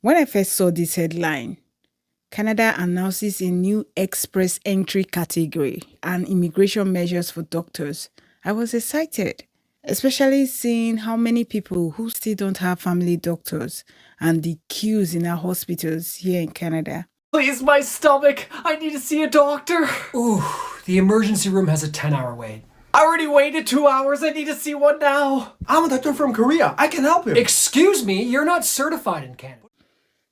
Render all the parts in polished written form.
When I first saw this headline, Canada announces a new express entry category and immigration measures for doctors, I was excited, especially seeing how many people who still don't have family doctors and the queues in our hospitals here in Canada. Please, my stomach. I need to see a doctor. Ooh, the emergency room has a 10-hour wait. I already waited 2 hours. I need to see one now. I'm a doctor from Korea. I can help you. Excuse me, you're not certified in Canada.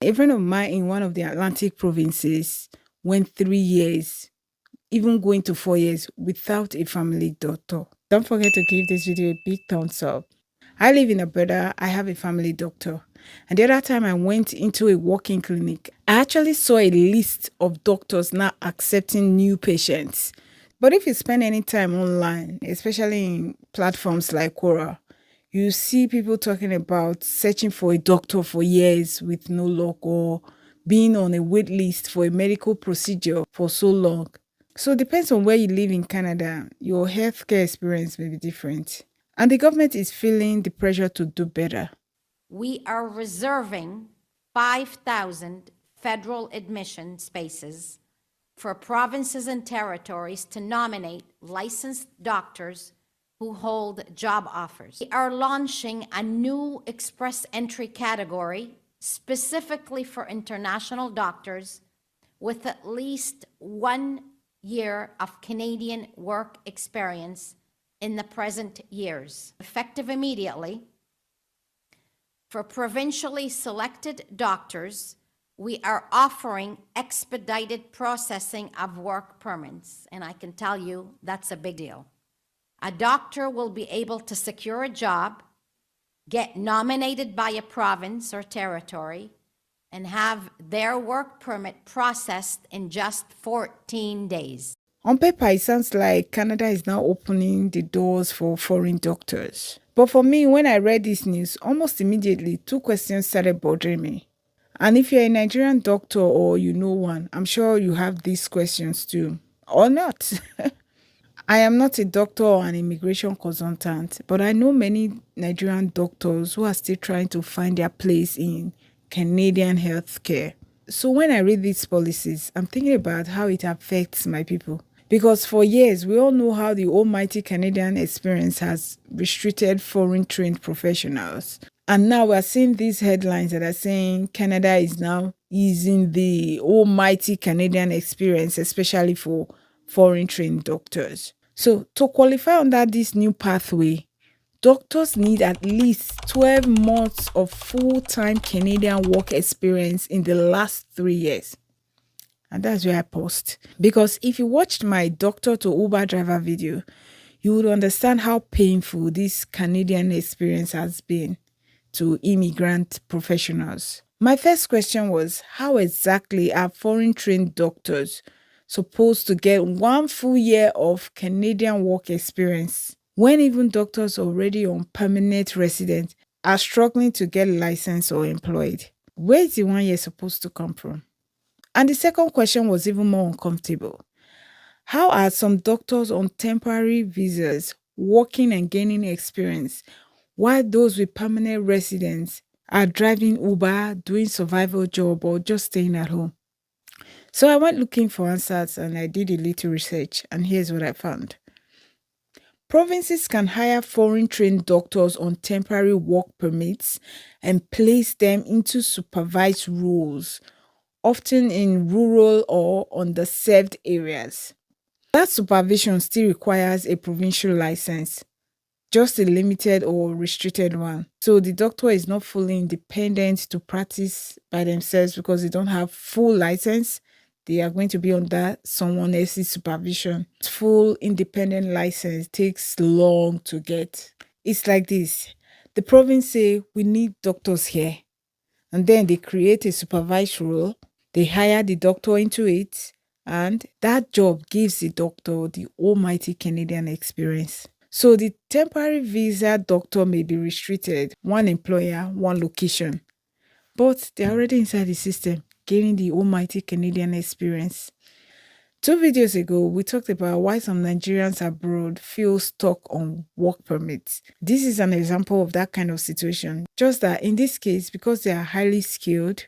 A friend of mine in one of the Atlantic provinces went 3 years, even going to 4 years, without a family doctor. Don't forget to give this video a big thumbs up. I live in Alberta. I have a family doctor. And the other time I went into a walk-in clinic, I actually saw a list of doctors now accepting new patients. But if you spend any time online, especially in platforms like Quora, you see people talking about searching for a doctor for years with no luck, or being on a wait list for a medical procedure for so long. So it depends on where you live in Canada. Your healthcare experience may be different. And the government is feeling the pressure to do better. We are reserving 5,000 federal admission spaces for provinces and territories to nominate licensed doctors who hold job offers. We are launching a new express entry category specifically for international doctors with at least 1 year of Canadian work experience in the present years. Effective immediately, for provincially selected doctors, we are offering expedited processing of work permits, and I can tell you that's a big deal. A doctor will be able to secure a job, get nominated by a province or territory, and have their work permit processed in just 14 days. On paper, it sounds like Canada is now opening the doors for foreign doctors. But for me, when I read this news, almost immediately, two questions started bothering me. And if you're a Nigerian doctor or you know one, I'm sure you have these questions too. Or not. I am not a doctor or an immigration consultant, but I know many Nigerian doctors who are still trying to find their place in Canadian healthcare. So when I read these policies, I'm thinking about how it affects my people. Because for years, we all know how the almighty Canadian experience has restricted foreign-trained professionals. And now we're seeing these headlines that are saying Canada is now easing the almighty Canadian experience, especially for foreign-trained doctors. So to qualify under this new pathway, doctors need at least 12 months of full-time Canadian work experience in the last 3 years. And that's where I paused. Because if you watched my doctor to Uber driver video, you would understand how painful this Canadian experience has been to immigrant professionals. My first question was, how exactly are foreign-trained doctors supposed to get 1 full year of Canadian work experience when even doctors already on permanent residence are struggling to get licensed or employed? Where is the 1 year supposed to come from? And the second question was even more uncomfortable. How are some doctors on temporary visas working and gaining experience while those with permanent residence are driving Uber, doing survival job, or just staying at home? So I went looking for answers and I did a little research, and here's what I found. Provinces can hire foreign-trained doctors on temporary work permits and place them into supervised roles, often in rural or underserved areas. That supervision still requires a provincial license, just a limited or restricted one. So the doctor is not fully independent to practice by themselves because they don't have full license. They are going to be under someone else's supervision. Full independent license takes long to get. It's like this. The province say, we need doctors here. And then they create a supervised role. They hire the doctor into it. And that job gives the doctor the almighty Canadian experience. So the temporary visa doctor may be restricted, one employer, one location. But they're already inside the system, gaining the almighty Canadian experience. 2 videos ago, we talked about why some Nigerians abroad feel stuck on work permits. This is an example of that kind of situation. Just that in this case, because they are highly skilled,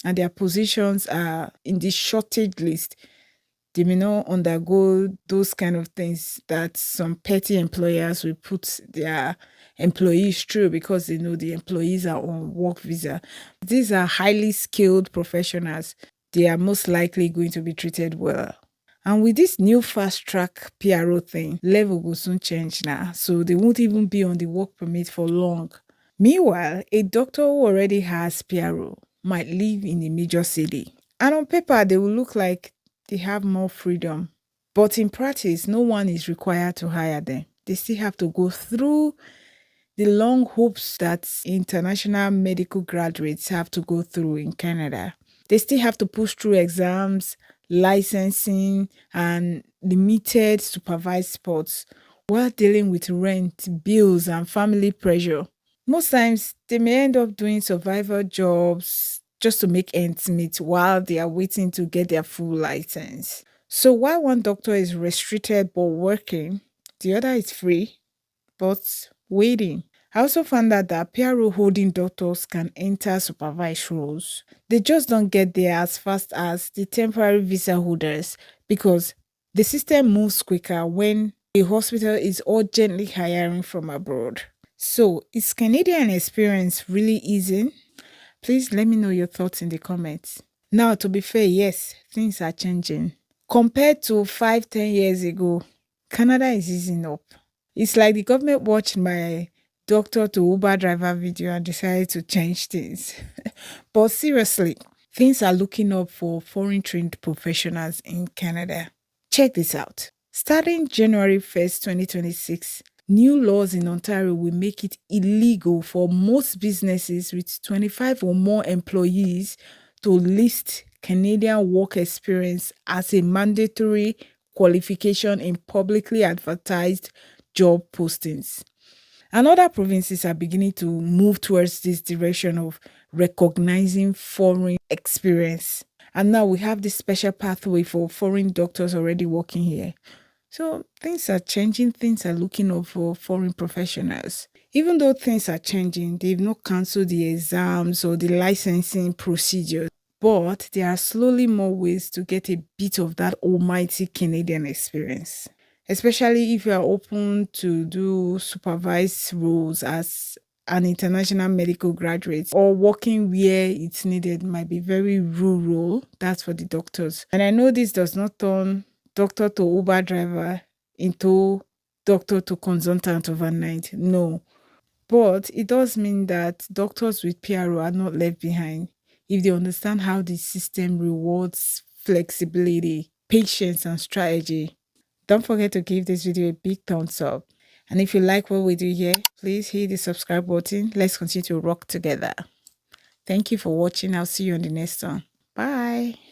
and their positions are in the shortage list, they may not undergo those kind of things that some petty employers will put their employees through because they know the employees are on work visa. These are highly skilled professionals. They are most likely going to be treated well. And with this new fast track PRO thing, level will soon change now. So they won't even be on the work permit for long. Meanwhile, a doctor who already has PRO might live in a major city. And on paper, they will look like they have more freedom. But in practice, no one is required to hire them. They still have to go through the long hoops that international medical graduates have to go through in Canada. They still have to push through exams, licensing, and limited supervised sports while dealing with rent, bills, and family pressure. Most times, they may end up doing survival jobs just to make ends meet while they are waiting to get their full license. So, while one doctor is restricted but working, the other is free but waiting. I also found out that PRO holding doctors can enter supervised roles. They just don't get there as fast as the temporary visa holders because the system moves quicker when a hospital is urgently hiring from abroad. So, is Canadian experience really easy? Please let me know your thoughts in the comments. Now, to be fair, yes, things are changing. Compared to 5, 10 years ago, Canada is easing up. It's like the government watched my doctor to Uber driver video and decided to change things. But seriously, things are looking up for foreign trained professionals in Canada. Check this out. Starting January 1st, 2026, new laws in Ontario will make it illegal for most businesses with 25 or more employees to list Canadian work experience as a mandatory qualification in publicly advertised job postings. And other provinces are beginning to move towards this direction of recognizing foreign experience. And now we have this special pathway for foreign doctors already working here. So things are changing, things are looking up for foreign professionals. Even though things are changing, they've not cancelled the exams or the licensing procedures. But there are slowly more ways to get a bit of that almighty Canadian experience, especially if you are open to do supervised roles as an international medical graduate or working where it's needed might be very rural. That's for the doctors. And I know this does not turn doctor to Uber driver into doctor to consultant overnight. No. But it does mean that doctors with PRO are not left behind if they understand how the system rewards flexibility, patience, and strategy. Don't forget to give this video a big thumbs up. And if you like what we do here, please hit the subscribe button. Let's continue to rock together. Thank you for watching. I'll see you on the next one. Bye.